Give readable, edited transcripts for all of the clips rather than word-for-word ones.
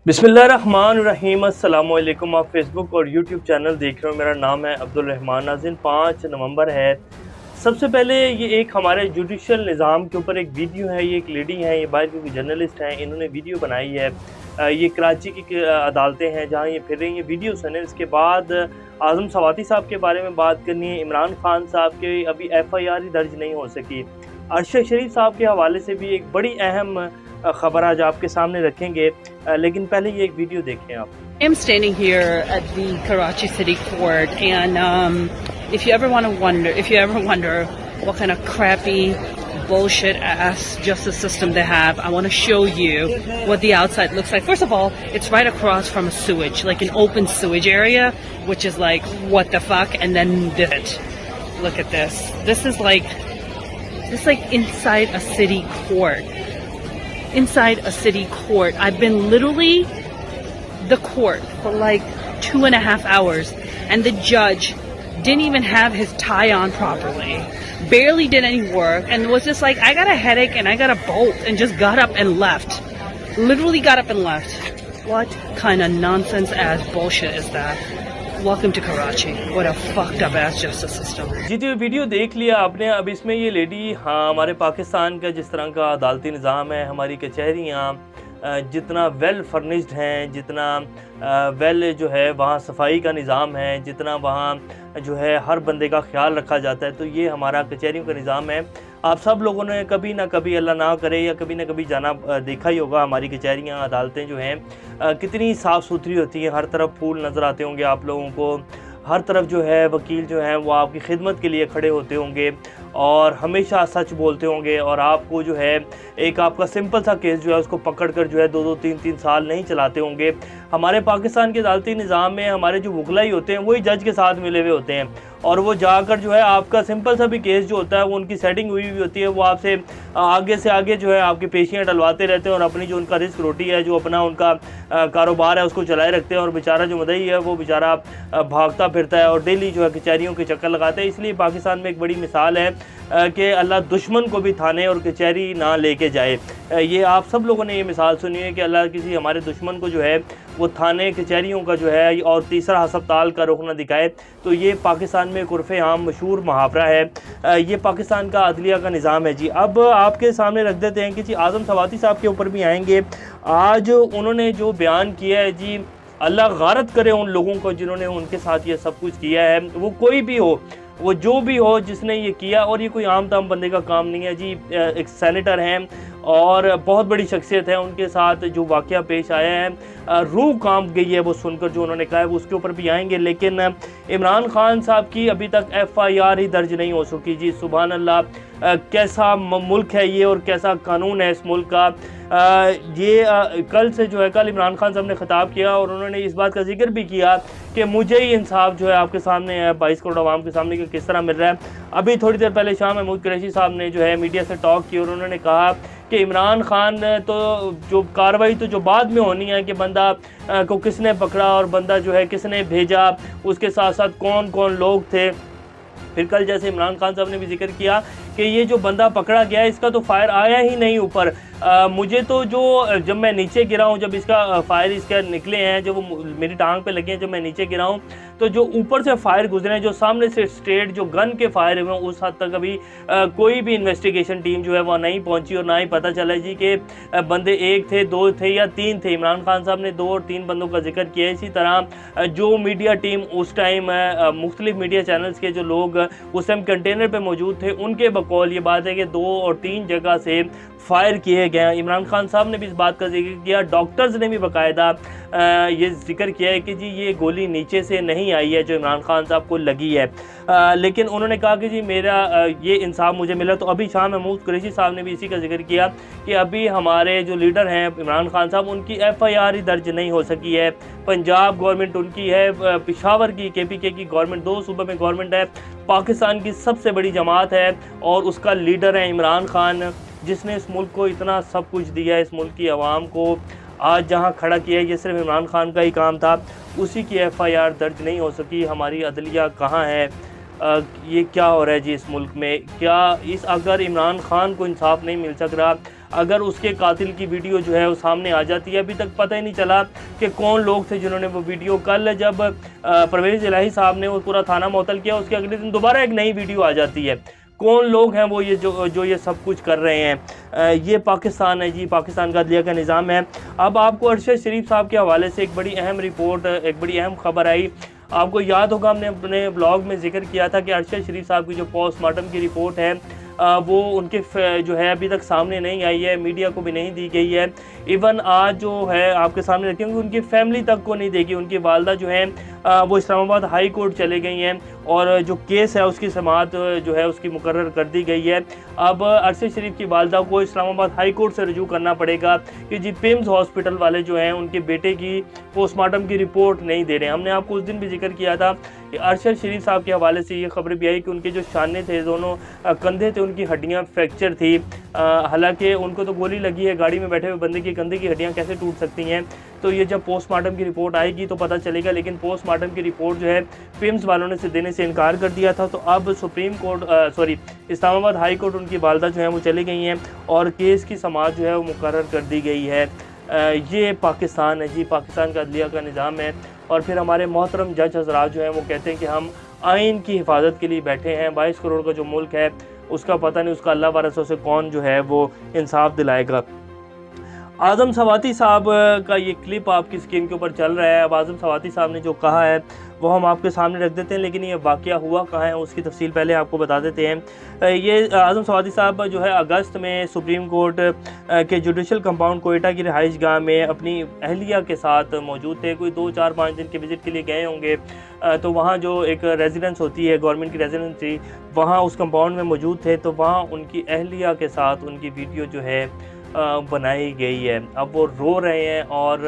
बिस्मिल्लाहिर्रहमानिर्रहीम। अस्सलामुअलैकुम। आप फेसबुक और यूट्यूब चैनल देख रहे हो। मेरा नाम है अब्दुल रहमान। नाज़रीन, 5 नवंबर है। सबसे पहले ये एक हमारे जुडिशल निज़ाम के ऊपर एक वीडियो है। ये एक लेडी हैं, ये बाहर की जर्नलिस्ट हैं, इन्होंने वीडियो बनाई है। ये कराची की अदालतें हैं जहाँ ये फिर रही हैं। वीडियो सुने। इसके बाद आज़म सवाती साहब के बारे में बात करनी है। इमरान खान साहब के अभी FIR ही दर्ज नहीं हो सकी। अरशद शरीफ साहब के हवाले से भी एक बड़ी अहम खबर आज आपके सामने रखेंगे, लेकिन पहले ये एक वीडियो देखें आप। I'm standing here at the Karachi City Court, and if you ever wonder what kind of crappy, bullshit ass justice system they have, I want to show you what the outside looks like. First of all, it's right across from a sewage, like an open sewage area, which is like, what the fuck? And then this. Look at this. This is like inside a city court. Inside a city court. I've been literally the court for like 2.5 hours, and the judge didn't even have his tie on properly, barely did any work, and was just like, I got a headache and I got a bolt, and just got up and left. Literally got up and left. What kind of nonsense ass bullshit is that? Welcome to Karachi. What a fucked up ass justice system. जी तो video देख लिया आपने। अब इसमें ये lady, हाँ, हमारे पाकिस्तान का जिस तरह का अदालती निज़ाम है, हमारी कचहरियाँ जितना वेल फर्निश्ड हैं, जितना वेल जो है वहाँ सफाई का निज़ाम है, जितना वहाँ जो है हर बंदे का ख्याल रखा जाता है, तो ये हमारा कचहरियों का निज़ाम है। आप सब लोगों ने कभी ना कभी, अल्लाह ना करे, या कभी ना कभी जाना देखा ही होगा। हमारी कचहरियाँ अदालतें जो हैं कितनी साफ़ सुथरी होती हैं। हर तरफ फूल नज़र आते होंगे आप लोगों को। हर तरफ जो है वकील जो हैं वो आपकी खिदमत के लिए खड़े होते होंगे और हमेशा सच बोलते होंगे, और आपको जो है एक आपका सिंपल सा केस जो है उसको पकड़ कर जो है 2-2 3-3 साल नहीं चलाते होंगे। हमारे पाकिस्तान के अदालती निज़ाम में हमारे जो वकला होते हैं वही जज के साथ मिले हुए होते हैं, और वो जाकर जो है आपका सिंपल सा भी केस जो होता है वो उनकी सेटिंग हुई हुई होती है। वो आपसे आगे से आगे जो है आपकी पेशियाँ डलवाते रहते हैं और अपनी जो उनका रिस्क रोटी है, जो अपना उनका कारोबार है, उसको चलाए रखते हैं। और बेचारा जो मदई है वो बेचारा भागता फिरता है और डेली जो है कचहरियों के चक्कर लगाते हैं। इसलिए पाकिस्तान में एक बड़ी मिसाल है कि अल्लाह दुश्मन को भी थाने और कचहरी ना लेके जाए। ये आप सब लोगों ने ये मिसाल सुनी है कि अल्लाह किसी हमारे दुश्मन को जो है वो थाने कचहरियों का जो है और तीसरा हस्पताल का रुख न दिखाए। तो ये पाकिस्तान में एक उर्फ़े आम मशहूर मुहावरा है। ये पाकिस्तान का अदलिया का निज़ाम है जी। अब आपके सामने रख देते हैं कि जी आज़म सवाती साहब के ऊपर भी आएंगे। आज उन्होंने जो बयान किया है जी, अल्लाह गारत करे उन लोगों को जिन्होंने उनके साथ ये सब कुछ किया है। वो कोई भी हो, वो जो भी हो जिसने ये किया, और ये कोई आम ताम बंदे का काम नहीं है जी। एक सेनेटर हैं और बहुत बड़ी शख्सियत है, उनके साथ जो वाक़या पेश आया है रूह कांप गई है वो सुनकर जो उन्होंने कहा है, वो उसके ऊपर भी आएंगे। लेकिन इमरान खान साहब की अभी तक FIR ही दर्ज नहीं हो सकी जी। सुभान अल्लाह, कैसा मुल्क है ये और कैसा कानून है इस मुल्क का। कल से जो है, कल इमरान खान साहब ने ख़िताब किया और उन्होंने इस बात का जिक्र भी किया कि मुझे ही इंसाफ जो है आपके सामने है, 22 करोड़ आवाम के सामने कि किस तरह मिल रहा है। अभी थोड़ी देर पहले शाह महमूद कुरैशी साहब ने जो है मीडिया से टॉक की और उन्होंने कहा कि इमरान खान तो जो कार्रवाई तो जो बाद में होनी है कि बंदा को किसने पकड़ा और बंदा जो है किसने भेजा, उसके साथ साथ कौन कौन लोग थे। फिर कल जैसे इमरान खान साहब ने भी जिक्र किया कि ये जो बंदा पकड़ा गया इसका तो फायर आया ही नहीं ऊपर। मुझे तो जो जब मैं नीचे गिरा हूँ, जब इसका फायर इसके निकले हैं, जब वो मेरी टांग पे लगे हैं, जब मैं नीचे गिरा हूँ, तो जो ऊपर से फायर गुजरे हैं, जो सामने से स्ट्रेट जो गन के फायर हुए हैं, उस हद तक अभी कोई भी इन्वेस्टिगेशन टीम जो है वह नहीं पहुँची और ना ही पता चला जी कि बंदे 1 थे, 2 थे या 3 थे। इमरान खान साहब ने 2 और 3 बंदों का जिक्र किया। इसी तरह जो मीडिया टीम उस टाइम मुख्तलिफ मीडिया चैनल्स के जो लोग उस टाइम कंटेनर पर मौजूद थे, उनके बकौल ये बात है कि 2 और 3 जगह से फायर किए गए। इमरान खान साहब ने भी इस बात का जिक्र किया, डॉक्टर्स ने भी बाकायदा ये जिक्र किया है कि जी ये गोली नीचे से नहीं आई है जो इमरान खान साहब को लगी है। लेकिन उन्होंने कहा कि जी मेरा ये इंसाफ मुझे मिला। तो अभी शाह महमूद कुरैशी साहब ने भी इसी का जिक्र किया कि अभी हमारे जो लीडर हैं इमरान खान साहब, उनकी FIR ही दर्ज नहीं हो सकी है। पंजाब गवर्नमेंट उनकी है, पेशावर की KPK की गवर्नमेंट, 2 सूबे में गवर्नमेंट है। पाकिस्तान की सबसे बड़ी जमात है और उसका लीडर है इमरान खान, जिसने इस मुल्क को इतना सब कुछ दिया है, इस मुल्क की आवाम को आज जहां खड़ा किया है, ये सिर्फ इमरान खान का ही काम था। उसी की FIR दर्ज नहीं हो सकी। हमारी अदलिया कहाँ है? ये क्या हो रहा है जी इस मुल्क में? क्या अगर इमरान खान को इंसाफ नहीं मिल सक रहा, अगर उसके कातिल की वीडियो जो है वो सामने आ जाती है। अभी तक पता ही नहीं चला कि कौन लोग थे जिन्होंने वो वीडियो, कल जब परवेज़ इलाही साहब ने वो पूरा थाना मुअत्तल किया, उसके अगले दिन दोबारा एक नई वीडियो आ जाती है। कौन लोग हैं वो ये जो ये सब कुछ कर रहे हैं। ये पाकिस्तान है जी, पाकिस्तान का अदलिया का निज़ाम है। अब आपको अरशद शरीफ साहब के हवाले से एक बड़ी अहम रिपोर्ट, एक बड़ी अहम खबर आई। आपको याद होगा हमने अपने ब्लॉग में जिक्र किया था कि अरशद शरीफ साहब की जो पोस्टमार्टम की रिपोर्ट है वो उनके जो है अभी तक सामने नहीं आई है, मीडिया को भी नहीं दी गई है। इवन आज जो है आपके सामने रखी होंगी, उनकी फैमिली तक को नहीं देगी। उनकी वालदा जो है वो इस्लामाबाद हाई कोर्ट चले गई हैं और जो केस है उसकी समाअत जो है उसकी मुकर्रर कर दी गई है। अब अरशद शरीफ की वालदा को इस्लामाबाद हाई कोर्ट से रजू करना पड़ेगा कि जी पिम्स हॉस्पिटल वाले जो हैं उनके बेटे की पोस्टमार्टम की रिपोर्ट नहीं दे रहे हैं। हमने आपको उस दिन भी जिक्र किया था कि अरशद शरीफ साहब के हवाले से ये खबर भी आई कि उनके जो शाने थे, दोनों कंधे थे, उनकी हड्डियाँ फ्रैक्चर थी। हालांकि उनको तो गोली लगी है, गाड़ी में बैठे हुए बंदे की कंधे की हड्डियाँ कैसे टूट सकती हैं। तो ये जब पोस्टमार्टम की रिपोर्ट आएगी तो पता चलेगा। लेकिन पोस्टमार्टम की रिपोर्ट जो है पिम्स वालों ने देने से इनकार कर दिया था। तो अब supreme court Islamabad high court उनकी वालदा जो है वो चली गई हैं और केस की समाअत जो है वो मुकर्रर कर दी गई है। ये पाकिस्तान है जी, पाकिस्तान का अदलिया का निज़ाम है। और फिर हमारे मोहतरम जज हज़रात जो हैं वो कहते हैं कि हम आइन की हिफाजत के लिए बैठे हैं। 22 करोड़ का जो मुल्क है उसका पता नहीं, उसका अल्लाह वारसों से कौन जो है वो इंसाफ दिलाएगा। आज़म सवाती साहब का ये क्लिप आपकी स्क्रीन के ऊपर चल रहा है। अब आज़म सवाती साहब ने जो कहा है वो हम आपके सामने रख देते हैं, लेकिन ये वाक़या हुआ कहाँ है उसकी तफसील पहले आपको बता देते हैं। ये आज़म सवाती साहब जो है अगस्त में सुप्रीम कोर्ट के जुडिशल कंपाउंड कोयटा की रिहाइश गाह में अपनी अहलिया के साथ मौजूद थे। कोई 2-4-5 दिन के विज़िट के लिए गए होंगे। तो वहाँ जो एक रेजिडेंस होती है, गवर्नमेंट की रेजिडेंस थी, वहाँ उस कंपाउंड में मौजूद थे। तो वहाँ उनकी अहलिया के साथ उनकी वीडियो जो है बनाई गई है। अब वो रो रहे हैं और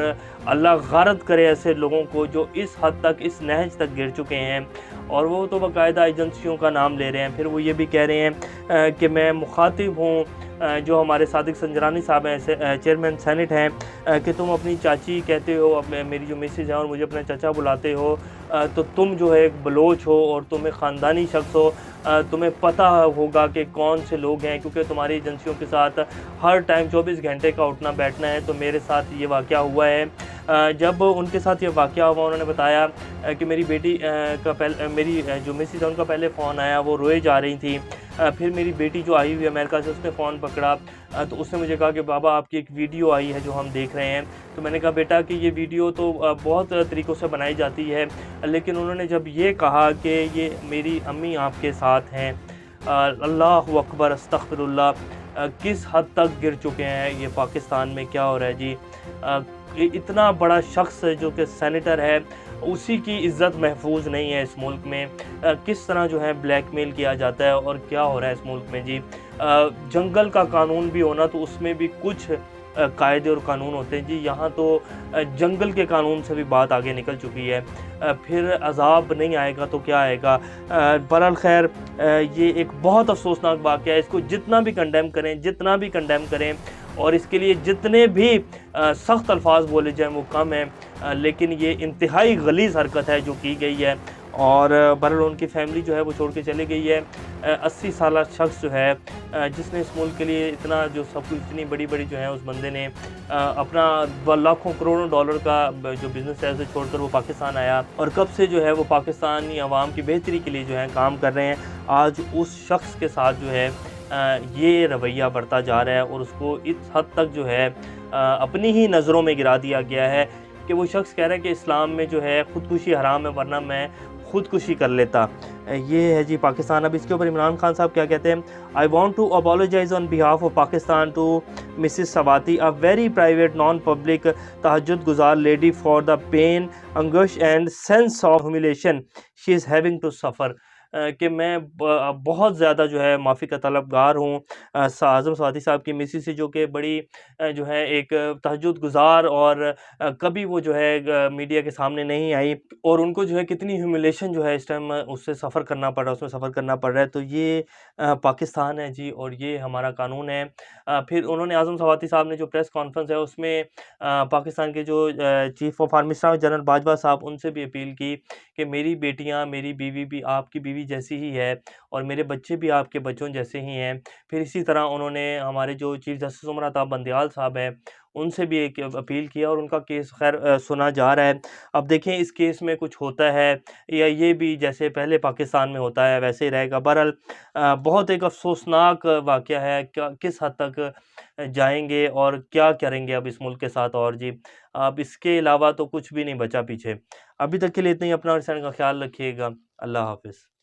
अल्लाह गारत करे ऐसे लोगों को जो इस हद तक, इस नहज तक गिर चुके हैं। और वो तो बाकायदा एजेंसियों का नाम ले रहे हैं। फिर वो ये भी कह रहे हैं कि मैं मुखातिब हूँ जो हमारे सादिक संजरानी साहब हैं, चेयरमैन सेनेट हैं, कि तुम अपनी चाची कहते हो, अब मेरी जो मिसेज है और मुझे अपना चाचा बुलाते हो, तो तुम जो है एक बलोच हो और तुम एक ख़ानदानी शख्स हो। तुम्हें पता होगा कि कौन से लोग हैं, क्योंकि तुम्हारी एजेंसियों के साथ हर टाइम 24 घंटे का उठना बैठना है। तो मेरे साथ ये वाक़या हुआ है। जब उनके साथ ये वाक़या हुआ, उन्होंने बताया कि मेरी बेटी का मेरी जो मिसेज है उनका पहले फ़ोन आया, वो रोए जा रही थी। फिर मेरी बेटी जो आई हुई अमेरिका से, उसने फ़ोन पकड़ा तो उसने मुझे कहा कि बाबा आपकी एक वीडियो आई है जो हम देख रहे हैं। तो मैंने कहा बेटा कि ये वीडियो तो बहुत तरीक़ों से बनाई जाती है, लेकिन उन्होंने जब ये कहा कि ये मेरी अम्मी आपके साथ हैं, अल्लाहु अकबर, अस्तग़फिरुल्लाह, किस हद तक गिर चुके हैं। ये पाकिस्तान में क्या हो रहा है जी। इतना बड़ा शख्स जो कि सेनेटर है, उसी की इज़्ज़त महफूज नहीं है इस मुल्क में। किस तरह जो है ब्लैकमेल किया जाता है और क्या हो रहा है इस मुल्क में जी। जंगल का कानून भी होना तो उसमें भी कुछ कायदे और कानून होते हैं जी। यहाँ तो जंगल के कानून से भी बात आगे निकल चुकी है। फिर अजाब नहीं आएगा तो क्या आएगा। बहरहाल खैर, ये एक बहुत अफसोसनाक वाक़या है। इसको जितना भी कंडेम करें, जितना भी कंडेम करें और इसके लिए जितने भी सख्त अल्फाज बोले जाएँ वो कम है। लेकिन ये इंतहाई गलीज़ हरकत है जो की गई है। और बहरहाल उनकी फैमिली जो है वो छोड़ के चली गई है। 80 साल शख्स जो है जिसने इस मुल्क के लिए इतना जो सब कुछ, इतनी बड़ी बड़ी जो है उस बंदे ने अपना लाखों करोड़ों डॉलर का जो बिज़नेस है उसे छोड़कर वो पाकिस्तान आया और कब से जो है वो पाकिस्तानी अवाम की बेहतरी के लिए जो है काम कर रहे हैं। आज उस शख्स के साथ जो है ये रवैया बढ़ता जा रहा है और उसको इस हद तक जो है अपनी ही नज़रों में गिरा दिया गया है कि वो शख्स कह रहा है कि इस्लाम में जो है ख़ुदकुशी हराम है, वरना मैं ख़ुदकुशी कर लेता। ये है जी पाकिस्तान। अब इसके ऊपर इमरान खान साहब क्या कहते हैं। I want to apologize on behalf of Pakistan to Mrs Sawati, a very private non public तहज्जुद गुजार lady, for the pain, anguish and sense of humiliation she is having to suffer. कि मैं बहुत ज़्यादा जो है माफ़ी का तलबगार हूँ आज़म सवाती साहब की मिसेस से, जो कि बड़ी जो है एक तहज्जुद गुज़ार और कभी वो जो है मीडिया के सामने नहीं आई और उनको जो है कितनी ह्यूमिलेशन जो है इस टाइम उससे सफ़र करना पड़ रहा है, उसमें सफ़र करना पड़ रहा है। तो ये पाकिस्तान है जी और ये हमारा कानून है। फिर उन्होंने आज़म सवाती साहब ने जो प्रेस कॉन्फ्रेंस है उसमें पाकिस्तान के जो chief of army staff general Bajwa साहब, उनसे भी अपील की कि मेरी बेटियाँ, मेरी बीवी भी, आपकी बीवी जैसी ही है और मेरे बच्चे भी आपके बच्चों जैसे ही हैं। फिर इसी तरह उन्होंने हमारे जो चीफ जस्टिस उमर अता बंदयाल साहब हैं, उनसे भी एक अपील किया और उनका केस खैर सुना जा रहा है। अब देखें इस केस में कुछ होता है या ये भी जैसे पहले पाकिस्तान में होता है वैसे ही रहेगा। बहरहाल बहुत एक अफ़सोसनाक वाक़या है, क्या किस हद तक जाएँगे और क्या करेंगे अब इस मुल्क के साथ और जी। अब इसके अलावा तो कुछ भी नहीं बचा पीछे। अभी तक के लिए इतना ही। अपना और का ख़्याल रखिएगा। अल्लाह हाफ़िज़।